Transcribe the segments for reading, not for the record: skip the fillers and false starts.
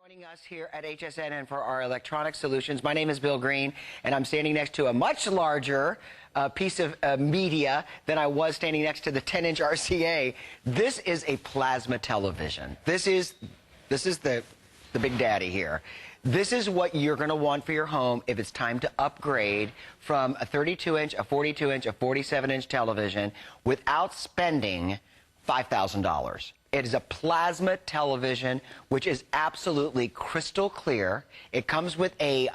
Joining us here at HSN and for our electronic solutions, my name is Bill Green, and I'm standing next to a much larger piece of media than I was standing next to the 10-inch RCA. This is a plasma television. This is the big daddy here. This is what you're going to want for your home if it's time to upgrade from a 32-inch, a 42-inch, a 47-inch television without spending $5,000. It is a plasma television, which is absolutely crystal clear. It comes with a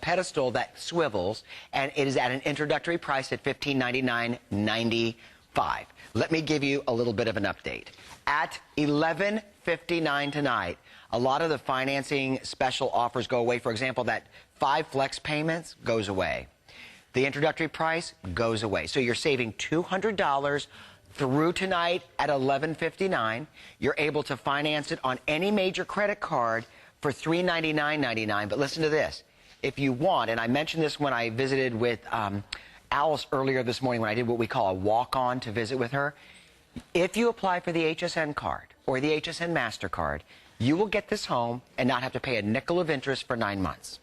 pedestal that swivels, and it is at an introductory price at $1599.95. Let me give you a little bit of an update. At $11.59 tonight, a lot of the financing special offers go away. For example, that 5 flex payments goes away. The introductory price goes away. So you're saving $200 through tonight at $11.59. You're able to finance it on any major credit card for $399.99. But listen to this. If you want, and I mentioned this when I visited with Alice earlier this morning when I did what we call a walk-on to visit with her, if you apply for the HSN card or the HSN MasterCard, you will get this home and not have to pay a nickel of interest for 9 months.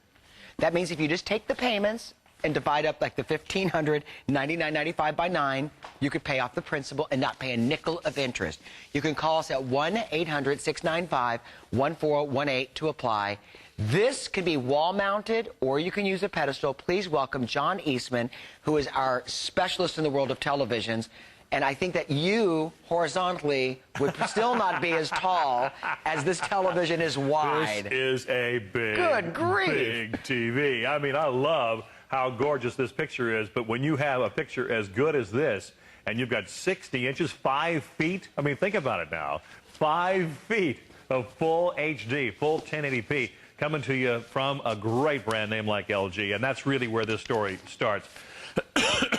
That means if you just take the payments and divide up like the $1,599.95 by 9, you could pay off the principal and not pay a nickel of interest. You can call us at 1-800-695-1418 to apply. This can be wall-mounted, or you can use a pedestal. Please welcome John Eastman, who is our specialist in the world of televisions. And I think that you, horizontally, would still not be as tall as this television is wide. This is a big, Good grief. big TV. I mean, I love how gorgeous this picture is, but when you have a picture as good as this, and you've got 60 inches, 5 feet, I mean, think about it now. 5 feet of full HD, full 1080p, coming to you from a great brand name like LG, and that's really where this story starts.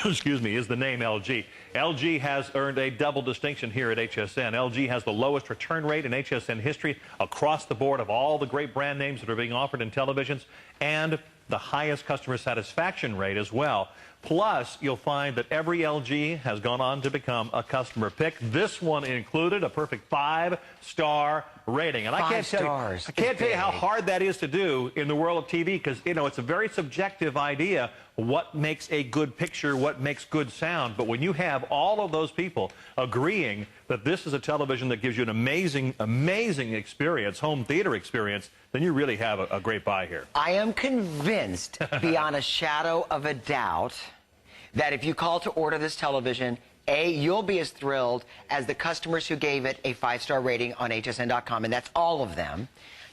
Excuse me, is the name LG. LG has earned a double distinction here at HSN. LG has the lowest return rate in HSN history across the board of all the great brand names that are being offered in televisions, and the highest customer satisfaction rate as well. Plus, you'll find that every LG has gone on to become a customer pick. This one included a perfect 5-star rating. And I can't tell you how hard that is to do in the world of TV, because, you know, it's a very subjective idea what makes a good picture, what makes good sound. But when you have all of those people agreeing that this is a television that gives you an amazing, amazing experience, home theater experience, then you really have a great buy here. I am convinced, beyond a shadow of a doubt, that if you call to order this television, A, you'll be as thrilled as the customers who gave it a 5-star rating on hsn.com, and that's all of them.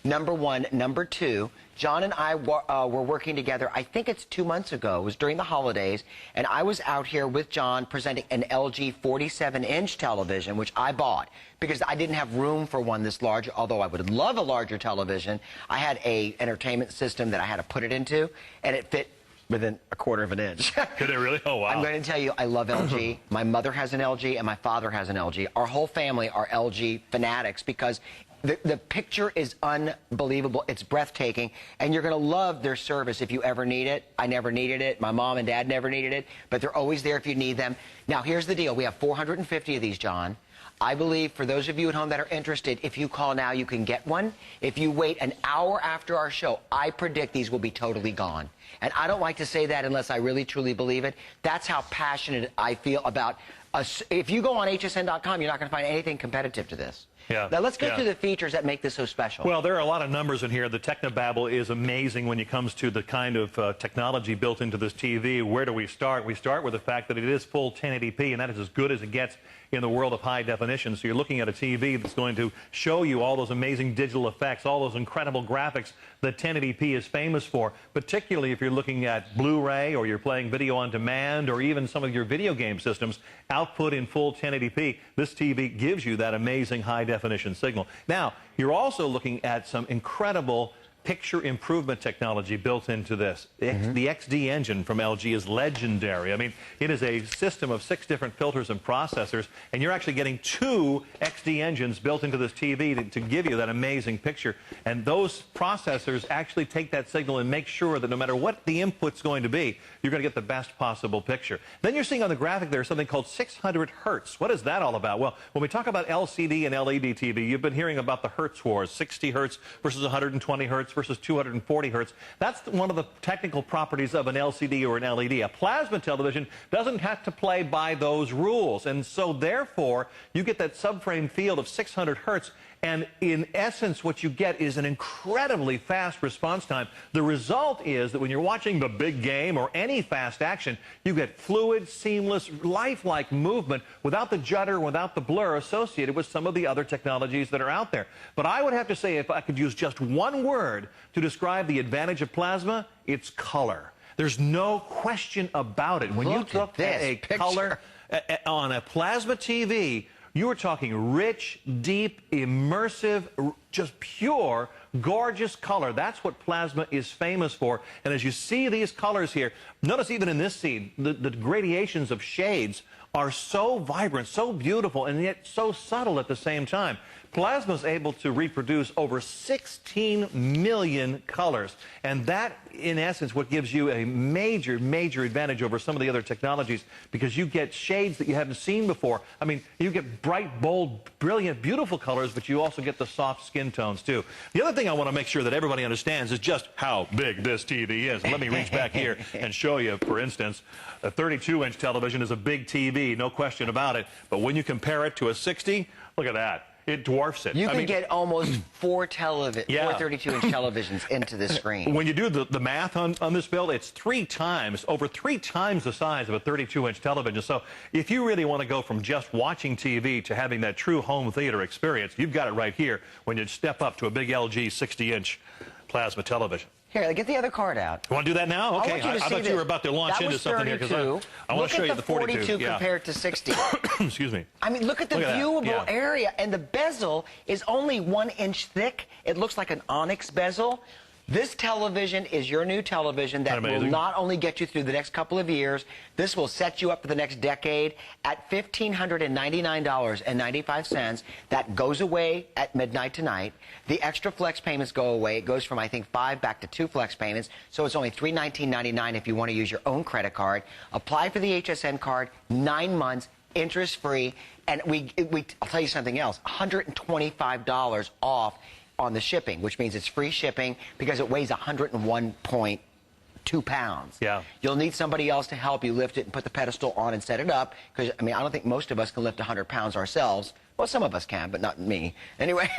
Number one. Number two, John and I were working together, I think it's 2 months ago. It was during the holidays, and I was out here with John presenting an LG 47-inch television, which I bought because I didn't have room for one this large, although I would love a larger television. I had a entertainment system that I had to put it into, and it fit within a quarter of an inch. Could it really? Oh, wow. I'm going to tell you, I love LG. My mother has an LG, and my father has an LG. Our whole family are LG fanatics because the picture is unbelievable. It's breathtaking, and you're going to love their service if you ever need it. I never needed it. My mom and dad never needed it, but they're always there if you need them. Now, here's the deal. We have 450 of these, John. I believe for those of you at home that are interested, if you call now, you can get one. If you wait an hour after our show, I predict these will be totally gone. And I don't like to say that unless I really, truly believe it. That's how passionate I feel about us. If you go on hsn.com, you're not going to find anything competitive to this. Yeah. Now, let's go through the features that make this so special. Well, there are a lot of numbers in here. The technobabble is amazing when it comes to the kind of technology built into this TV. Where do we start? We start with the fact that it is full 1080p, and that is as good as it gets in the world of high definition. So you're looking at a TV that's going to show you all those amazing digital effects, all those incredible graphics that 1080p is famous for, particularly if you're looking at Blu-ray or you're playing video on demand or even some of your video game systems output in full 1080p. This TV gives you that amazing high definition signal. Now, you're also looking at some incredible picture improvement technology built into this. The XD engine from LG is legendary. I mean, it is a system of 6 different filters and processors, and you're actually getting 2 XD engines built into this TV to give you that amazing picture. And those processors actually take that signal and make sure that no matter what the input's going to be, you're going to get the best possible picture. Then you're seeing on the graphic there something called 600 Hertz. What is that all about? Well, when we talk about LCD and LED TV, you've been hearing about the Hertz wars, 60 Hertz versus 120 Hertz versus 240 Hertz. That's one of the technical properties of an LCD or an LED. A plasma television doesn't have to play by those rules, and so therefore you get that subframe field of 600 Hertz. And in essence, what you get is an incredibly fast response time. The result is that when you're watching the big game or any fast action, you get fluid, seamless, lifelike movement without the judder, without the blur associated with some of the other technologies that are out there. But I would have to say, if I could use just one word to describe the advantage of plasma, it's color. There's no question about it. When you look at a color on a plasma TV, you are talking rich, deep, immersive, just pure, gorgeous color. That's what plasma is famous for. And as you see these colors here, notice even in this scene, the gradations of shades are so vibrant, so beautiful, and yet so subtle at the same time. Plasma is able to reproduce over 16 million colors, and that, in essence, what gives you a major, major advantage over some of the other technologies, because you get shades that you haven't seen before. I mean, you get bright, bold, brilliant, beautiful colors, but you also get the soft skin tones, too. The other thing I want to make sure that everybody understands is just how big this TV is. Let me reach back here and show you, for instance, a 32-inch television is a big TV, no question about it, but when you compare it to a 60, look at that. It dwarfs it. You can get almost 4 32-inch televisions into the screen. When you do the math on this build, it's over 3 times the size of a 32-inch television. So if you really want to go from just watching TV to having that true home theater experience, you've got it right here when you step up to a big LG 60-inch plasma television. Here, get the other card out. You want to do that now? Okay. I thought you were about to launch into something here, because I want to show you the 42. Look at the 42 compared to 60. Excuse me. I mean, look at the viewable area, and the bezel is only 1 inch thick. It looks like an onyx bezel. This television is your new television that will not only get you through the next couple of years, this will set you up for the next decade at $1,599.95. That goes away at midnight tonight. The extra flex payments go away. It goes from, I think, 5 back to 2 flex payments. So it's only $319.99 if you want to use your own credit card. Apply for the HSN card, 9 months, interest-free. And I'll tell you something else, $125 off on the shipping, which means it's free shipping because it weighs 101.2 pounds. Yeah. You'll need somebody else to help you lift it and put the pedestal on and set it up, because, I mean, I don't think most of us can lift 100 pounds ourselves. Well, some of us can, but not me. Anyway,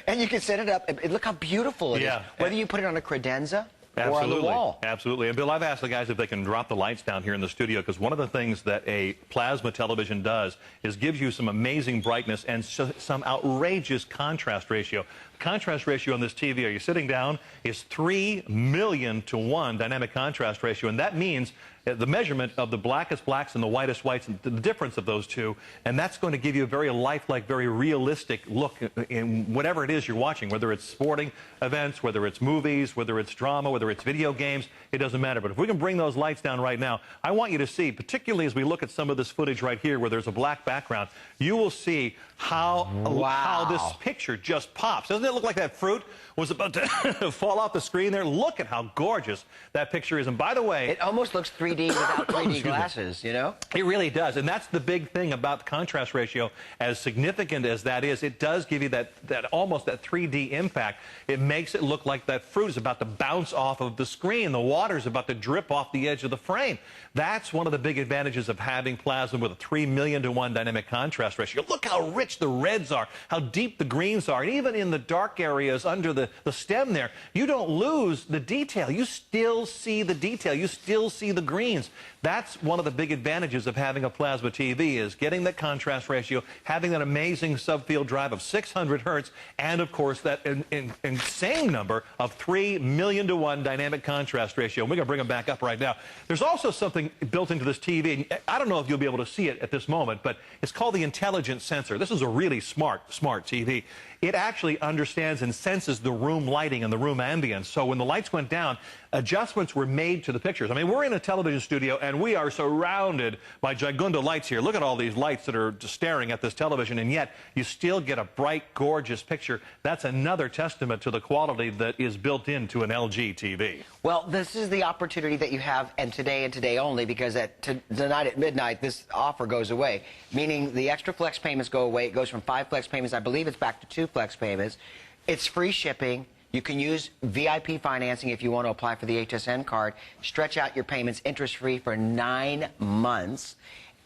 and you can set it up. Look how beautiful it is. Whether you put it on a credenza or on the wall. Absolutely. And Bill, I've asked the guys if they can drop the lights down here in the studio, because one of the things that a plasma television does is gives you some amazing brightness and some outrageous contrast ratio. The contrast ratio on this TV, are you sitting down, is 3 million to 1 dynamic contrast ratio, and that means the measurement of the blackest blacks and the whitest whites, and the difference of those two, and that's going to give you a very lifelike, very realistic look in whatever it is you're watching, whether it's sporting events, whether it's movies, whether it's drama, whether it's video games, it doesn't matter. But if we can bring those lights down right now, I want you to see, particularly as we look at some of this footage right here where there's a black background, you will see how this picture just pops. Doesn't it look like that fruit was about to fall off the screen there? Look at how gorgeous that picture is. And by the way, it almost looks 3D without 3D glasses, you know? It really does. And that's the big thing about the contrast ratio. As significant as that is, it does give you that almost that 3D impact. It makes it look like that fruit is about to bounce off of the screen. The water's about to drip off the edge of the frame. That's one of the big advantages of having plasma with a 3 million to 1 dynamic contrast ratio. Look how rich the reds are, how deep the greens are. And even in the dark areas under the stem there, you don't lose the detail. You still see the detail. You still see the greens. That's one of the big advantages of having a plasma TV, is getting that contrast ratio, having that amazing subfield drive of 600 Hertz, and, of course, that insane number of 3 million to 1 dynamic contrast ratio. And we're going to bring them back up right now. There's also something built into this TV. I don't know if you'll be able to see it at this moment, but it's called the intelligent sensor. This is a really smart TV. It actually understands understands and senses the room lighting and the room ambience. So when the lights went down, adjustments were made to the pictures. I mean, we're in a television studio, and we are surrounded by gigunda lights here. Look at all these lights that are just staring at this television, and yet you still get a bright, gorgeous picture. That's another testament to the quality that is built into an LG TV. Well, this is the opportunity that you have, and today only, because tonight at midnight, this offer goes away, meaning the extra flex payments go away. It goes from 5 flex payments, I believe it's back to 2 flex payments. It's free shipping. You can use VIP financing if you want to apply for the HSN card. Stretch out your payments interest-free for 9 months.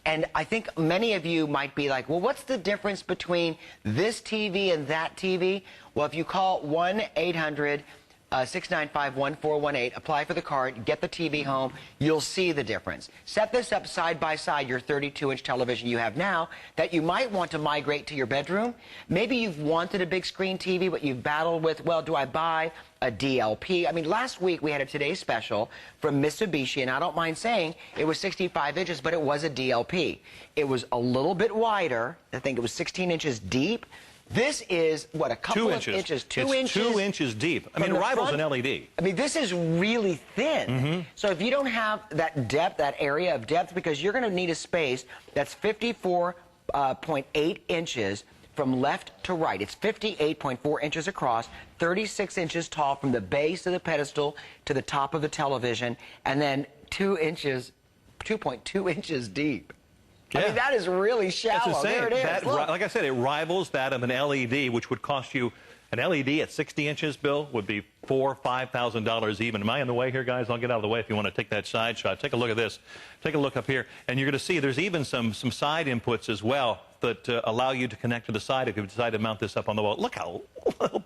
And I think many of you might be like, well, what's the difference between this TV and that TV? Well, if you call 1-800-695-1418, apply for the card, get the TV home, you'll see the difference. Set this up side by side, your 32-inch television you have now, that you might want to migrate to your bedroom. Maybe you've wanted a big screen TV, but you've battled with, well, do I buy a DLP? I mean, last week we had a Today Special from Mitsubishi, and I don't mind saying it was 65 inches, but it was a DLP. It was a little bit wider. I think it was 16 inches deep. This is, what, a couple of inches? 2 inches? 2 inches deep. I mean, it rivals an LED. I mean, this is really thin. Mm-hmm. So if you don't have that depth, that area of depth, because you're going to need a space that's 54.8 inches from left to right. It's 58.4 inches across, 36 inches tall from the base of the pedestal to the top of the television, and then 2.2 inches deep. Yeah. I mean, that is really shallow. There it is. Like I said, it rivals that of an LED, which would cost you, an LED at 60 inches, Bill, would be $4,000 or $5,000 even. Am I in the way here, guys? I'll get out of the way if you want to take that side shot. Take a look at this. Take a look up here, and you're going to see there's even some side inputs as well that allow you to connect to the side if you decide to mount this up on the wall. Look how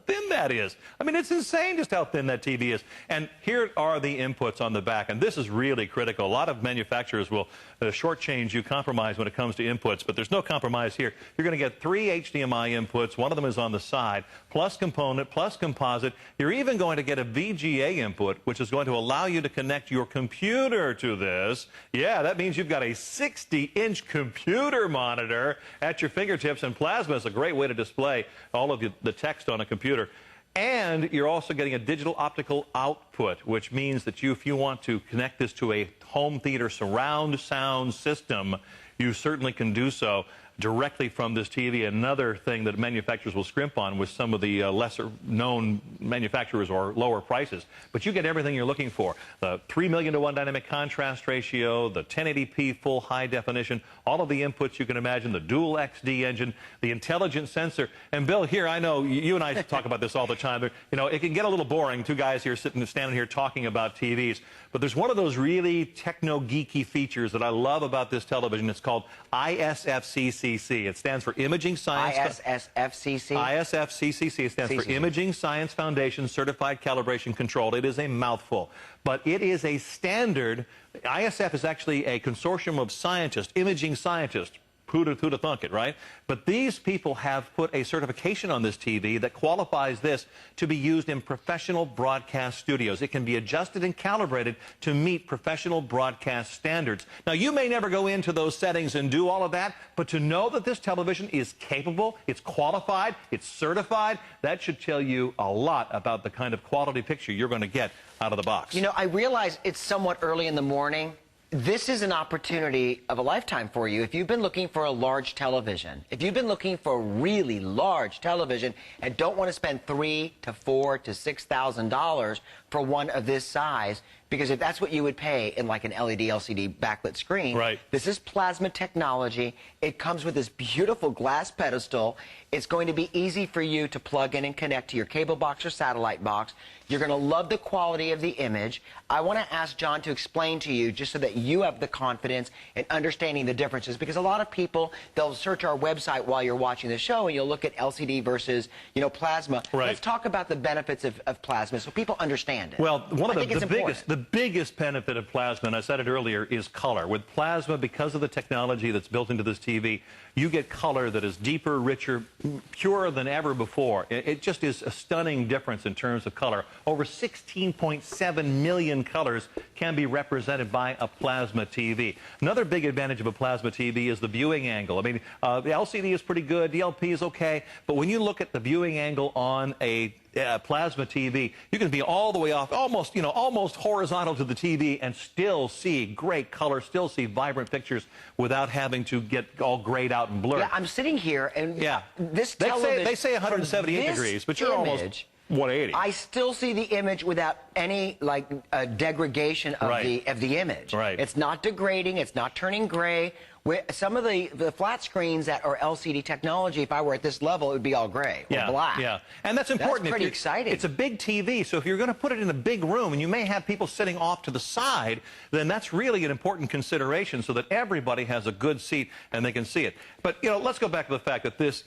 thin that is. I mean, it's insane just how thin that TV is. And here are the inputs on the back, and this is really critical. A lot of manufacturers will shortchange you, compromise when it comes to inputs, but there's no compromise here. You're going to get 3 HDMI inputs. One of them is on the side, plus component, plus composite. You're even going to get a VGA input, which is going to allow you to connect your computer to this. Yeah, that means you've got a 60-inch computer monitor at your fingertips, and plasma is a great way to display all of the text on a computer. And you're also getting a digital optical output, which means that if you want to connect this to a home theater surround sound system, you certainly can do so directly from this TV. Another thing that manufacturers will scrimp on with some of the lesser-known manufacturers or lower prices. But you get everything you're looking for. The 3 million to 1 dynamic contrast ratio, the 1080p full high definition, all of the inputs you can imagine, the dual XD engine, the intelligent sensor. And Bill, here, I know you and I talk about this all the time. You know, it can get a little boring, two guys here standing here talking about TVs. But there's one of those really techno-geeky features that I love about this television. It's called ISFCCC. It stands for Imaging Science. ISFCC? ISFCCC. It stands for Imaging Science Foundation Certified Calibration Controlled. It is a mouthful. But it is a standard. ISF is actually a consortium of scientists, imaging scientists. Who'd have thunk it, right? But these people have put a certification on this TV that qualifies this to be used in professional broadcast studios. It can be adjusted and calibrated to meet professional broadcast standards. Now, you may never go into those settings and do all of that, but to know that this television is capable, it's qualified, it's certified, that should tell you a lot about the kind of quality picture you're going to get out of the box. You know, I realize it's somewhat early in the morning. This is an opportunity of a lifetime for you. If you've been looking for a large television, if you've been looking for a really large television and don't want to spend $3,000 to $4,000 to $6,000 for one of this size, because if that's what you would pay in like an LED LCD backlit screen, right. This is plasma technology. It comes with this beautiful glass pedestal. It's going to be easy for you to plug in and connect to your cable box or satellite box. You're going to love the quality of the image. I want to ask John to explain to you, just so that you have the confidence in understanding the differences, because a lot of people, they'll search our website while you're watching the show and you'll look at LCD versus, you know, plasma. Right. Let's talk about the benefits of plasma so people understand it. Well, one of the biggest benefit of plasma, and I said it earlier, is color. With plasma, because of the technology that's built into this TV, you get color that is deeper, richer, purer than ever before. It just is a stunning difference in terms of color. over 16.7 million colors can be represented by a plasma TV. Another big advantage of a plasma TV is the viewing angle. I mean, the LCD is pretty good, DLP is okay, but when you look at the viewing angle on a plasma TV, you can be all the way off, almost, almost horizontal to the TV and still see great color, still see vibrant pictures without having to get all grayed out and blurred. Yeah, I'm sitting here and this they television... say 178 degrees, but you're almost 180. I still see the image without any, degradation of the image. Right. It's not degrading. It's not turning gray. Some of the flat screens that are LCD technology, if I were at this level, it would be all gray or black. Yeah, and that's important. That's pretty exciting. It's a big TV, so if you're going to put it in a big room and you may have people sitting off to the side, then that's really an important consideration so that everybody has a good seat and they can see it. But, let's go back to the fact that this,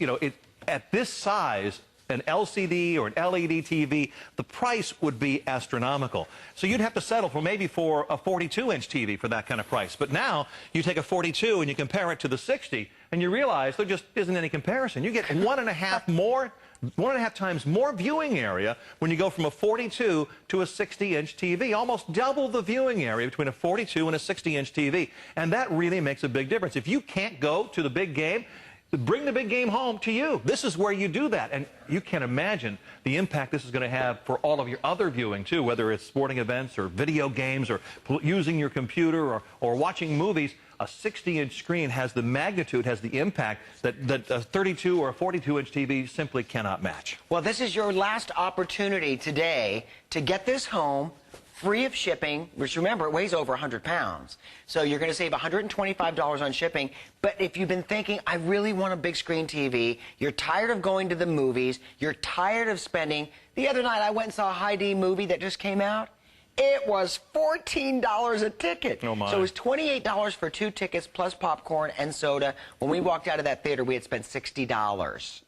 at this size, an LCD or an LED TV, the price would be astronomical. So you'd have to settle for maybe for a 42-inch TV for that kind of price. But now you take a 42 and you compare it to the 60, and you realize there just isn't any comparison. You get 1.5 times more viewing area when you go from a 42 to a 60-inch TV. Almost double the viewing area between a 42 and a 60-inch TV. And that really makes a big difference. If you can't go to the big game, bring the big game home to you. This is where you do that. And you can imagine the impact this is going to have for all of your other viewing, too, whether it's sporting events or video games or using your computer or watching movies. A 60-inch screen has the magnitude, has the impact that a 32 or a 42-inch TV simply cannot match. Well, this is your last opportunity today to get this home free of shipping, which, remember, it weighs over 100 pounds. So you're going to save $125 on shipping. But if you've been thinking, I really want a big screen TV, you're tired of going to the movies, you're tired of spending... The other night, I went and saw a high-D movie that just came out. It was $14 a ticket. Oh, my. So it was $28 for 2 tickets plus popcorn and soda. When we walked out of that theater, we had spent $60.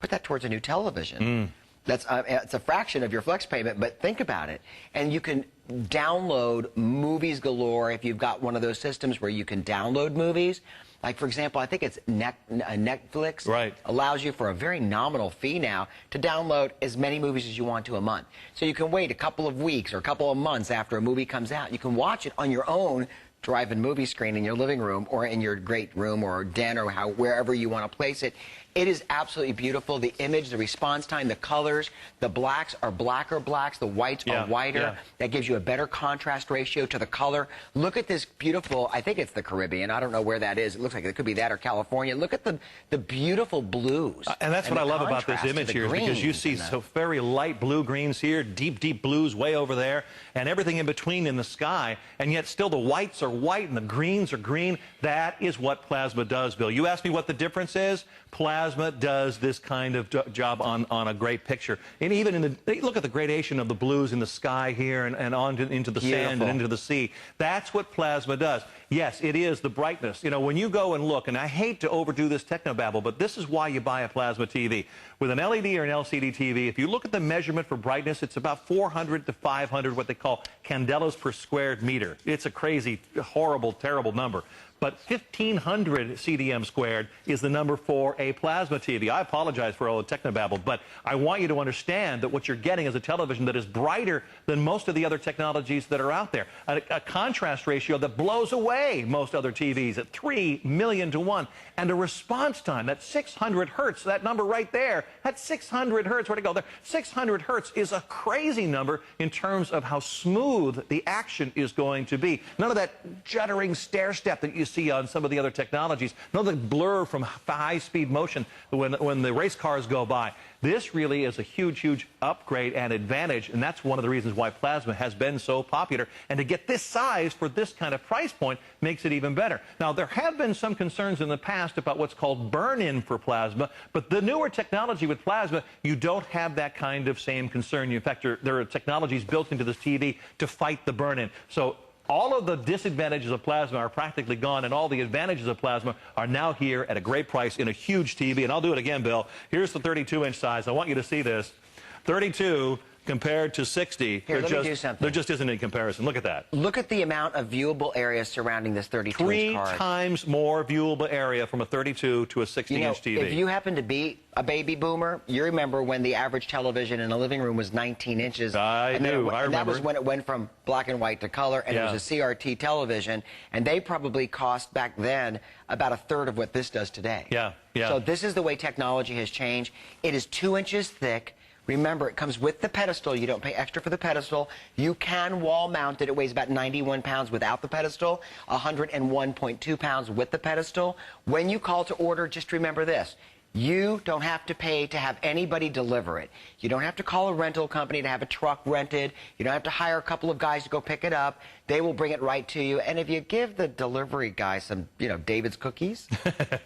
Put that towards a new television. That's it's a fraction of your flex payment, but think about it. And you can download movies galore if you've got one of those systems where you can download movies. Like, for example, I think it's Netflix. Right. Allows you for a very nominal fee now to download as many movies as you want to a month. So you can wait a couple of weeks or a couple of months after a movie comes out. You can watch it on your own drive-in movie screen in your living room or in your great room or den or wherever you want to place it. It is absolutely beautiful. The image, the response time, the colors, the blacks are blacker blacks, the whites are whiter. That gives you a better contrast ratio to the color. Look at this beautiful, I think it's the Caribbean. I don't know where that is. It looks like it could be that or California. Look at the beautiful blues. And that's what I love about this image here, is because you see so very light blue greens here, deep, deep blues way over there, and everything in between in the sky, and yet still the whites are white and the greens are green. That is what plasma does, Bill. You asked me what the difference is. Plasma does this kind of job on a great picture. And even look at the gradation of the blues in the sky here and on into the sand and into the sea. That's what plasma does. Yes, it is the brightness. When you go and look, and I hate to overdo this technobabble, but this is why you buy a plasma TV. With an LED or an LCD TV, if you look at the measurement for brightness, it's about 400 to 500, what they call candelas per square meter. It's a crazy, horrible, terrible number. But 1,500 CDM squared is the number for a plasma TV. I apologize for all the technobabble, but I want you to understand that what you're getting is a television that is brighter than most of the other technologies that are out there. A contrast ratio that blows away most other TVs at 3 million to 1. And a response time, that's 600 hertz, that number right there, that's 600 hertz. Where'd it go there? 600 hertz is a crazy number in terms of how smooth the action is going to be. None of that juddering stair step that you see on some of the other technologies. None of the blur from high-speed motion when the race cars go by. This really is a huge, huge upgrade and advantage, and that's one of the reasons why plasma has been so popular. And to get this size for this kind of price point makes it even better. Now, there have been some concerns in the past about what's called burn-in for plasma, but the newer technology with plasma, you don't have that kind of same concern. In fact, there are technologies built into this TV to fight the burn-in. So all of the disadvantages of plasma are practically gone, and all the advantages of plasma are now here at a great price in a huge TV. And I'll do it again, Bill. Here's the 32-inch size. I want you to see this. 32 compared to 60, Here, let me do something. there just isn't any comparison. Look at that. Look at the amount of viewable area surrounding this 32-inch card. 3 times more viewable area from a 32 to a 60-inch TV. If you happen to be a baby boomer, you remember when the average television in a living room was 19 inches. I do. I remember. That was when it went from black and white to color, and it was a CRT television, and they probably cost back then about a third of what this does today. Yeah, yeah. So this is the way technology has changed. It is 2 inches thick. Remember, it comes with the pedestal. You don't pay extra for the pedestal. You can wall mount it. It weighs about 91 pounds without the pedestal, 101.2 pounds with the pedestal. When you call to order, just remember this. You don't have to pay to have anybody deliver it. You don't have to call a rental company to have a truck rented. You don't have to hire a couple of guys to go pick it up. They will bring it right to you. And if you give the delivery guy some, David's cookies,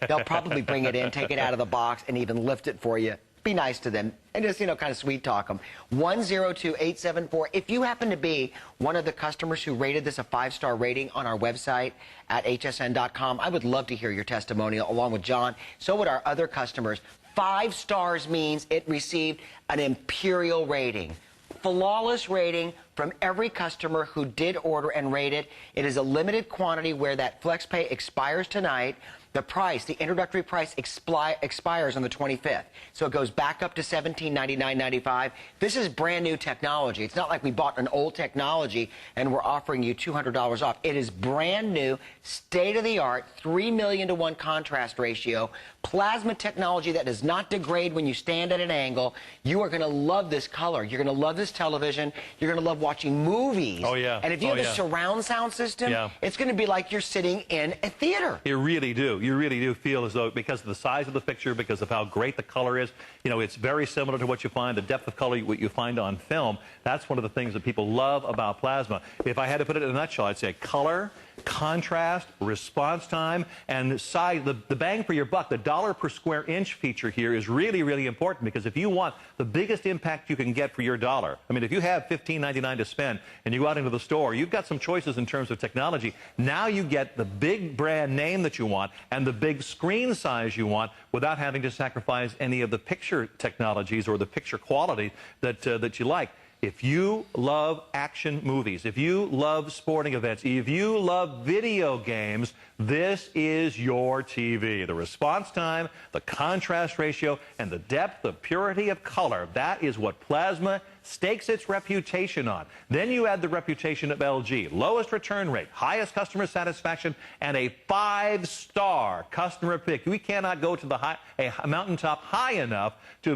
they'll probably bring it in, take it out of the box, and even lift it for you. Be nice to them and just, kind of sweet talk them. 102-874. If you happen to be one of the customers who rated this a 5-star rating on our website at hsn.com, I would love to hear your testimonial along with John. So would our other customers. 5 stars means it received an imperial rating. Flawless rating from every customer who did order and rate it. It is a limited quantity where that FlexPay expires tonight. The price, the introductory price expires on the 25th. So it goes back up to $1799.95. This is brand new technology. It's not like we bought an old technology and we're offering you $200 off. It is brand new, state-of-the-art, 3 million to 1 contrast ratio, plasma technology that does not degrade when you stand at an angle. You are going to love this color. You're going to love this television. You're going to love watching movies. Oh, yeah. And if you have a surround sound system, it's going to be like you're sitting in a theater. You really do. You really do feel as though, because of the size of the picture, because of how great the color is, it's very similar to what you find, the depth of color, what you find on film. That's one of the things that people love about plasma. If I had to put it in a nutshell, I'd say color, contrast, response time, and size. The bang for your buck, the dollar per square inch feature here is really, really important, because if you want the biggest impact you can get for your dollar, I mean, if you have $15.99 to spend and you go out into the store, you've got some choices in terms of technology. Now you get the big brand name that you want and the big screen size you want without having to sacrifice any of the picture technologies or the picture quality that you like. If you love action movies, if you love sporting events, if you love video games, this is your TV. The response time, the contrast ratio, and the depth, the purity of color, that is what plasma stakes its reputation on. Then you add the reputation of LG, lowest return rate, highest customer satisfaction, and a 5-star customer pick. We cannot go to a mountaintop high enough to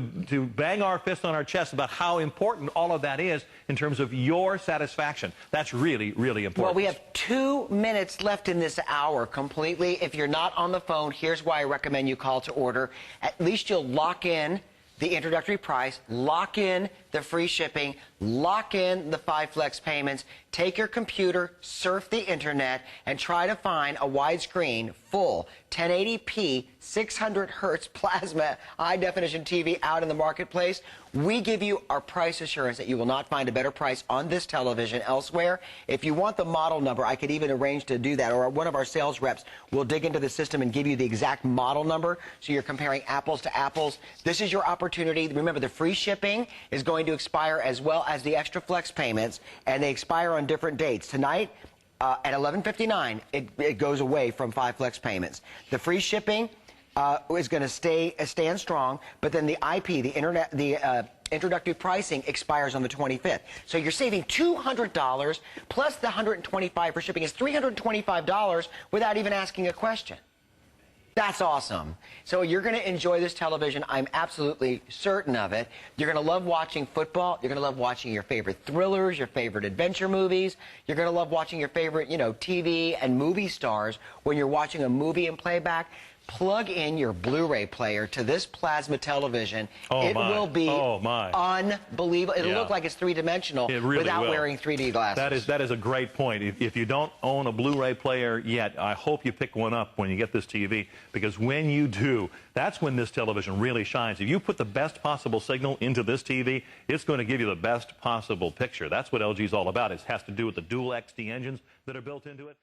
bang our fist on our chest about how important all of that is in terms of your satisfaction. That's really, really important. Well, we have 2 minutes left in this hour completely. If you're not on the phone, here's why I recommend you call to order. At least you'll lock in the introductory price, lock in the free shipping, lock in the 5 flex payments, take your computer, surf the internet, and try to find a widescreen, full, 1080p, 600 hertz plasma high-definition TV out in the marketplace. We give you our price assurance that you will not find a better price on this television elsewhere. If you want the model number, I could even arrange to do that, or one of our sales reps will dig into the system and give you the exact model number, so you're comparing apples to apples. This is your opportunity. Remember, the free shipping is going to expire, as well as the extra flex payments, and they expire on different dates. Tonight, at 11:59, it goes away from 5 flex payments. The free shipping is going to stand strong, but then the IP, the introductory pricing, expires on the 25th. So you're saving $200 plus the $125 for shipping is $325 without even asking a question. That's awesome. So you're going to enjoy this television. I'm absolutely certain of it. You're going to love watching football. You're going to love watching your favorite thrillers, your favorite adventure movies. You're going to love watching your favorite, TV and movie stars when you're watching a movie in playback. Plug in your Blu-ray player to this plasma television. It will be unbelievable. It'll look like it's three-dimensional without wearing 3D glasses. That is a great point. If you don't own a Blu-ray player yet, I hope you pick one up when you get this TV, because when you do, that's when this television really shines. If you put the best possible signal into this TV, it's going to give you the best possible picture. That's what LG is all about. It has to do with the dual XD engines that are built into it.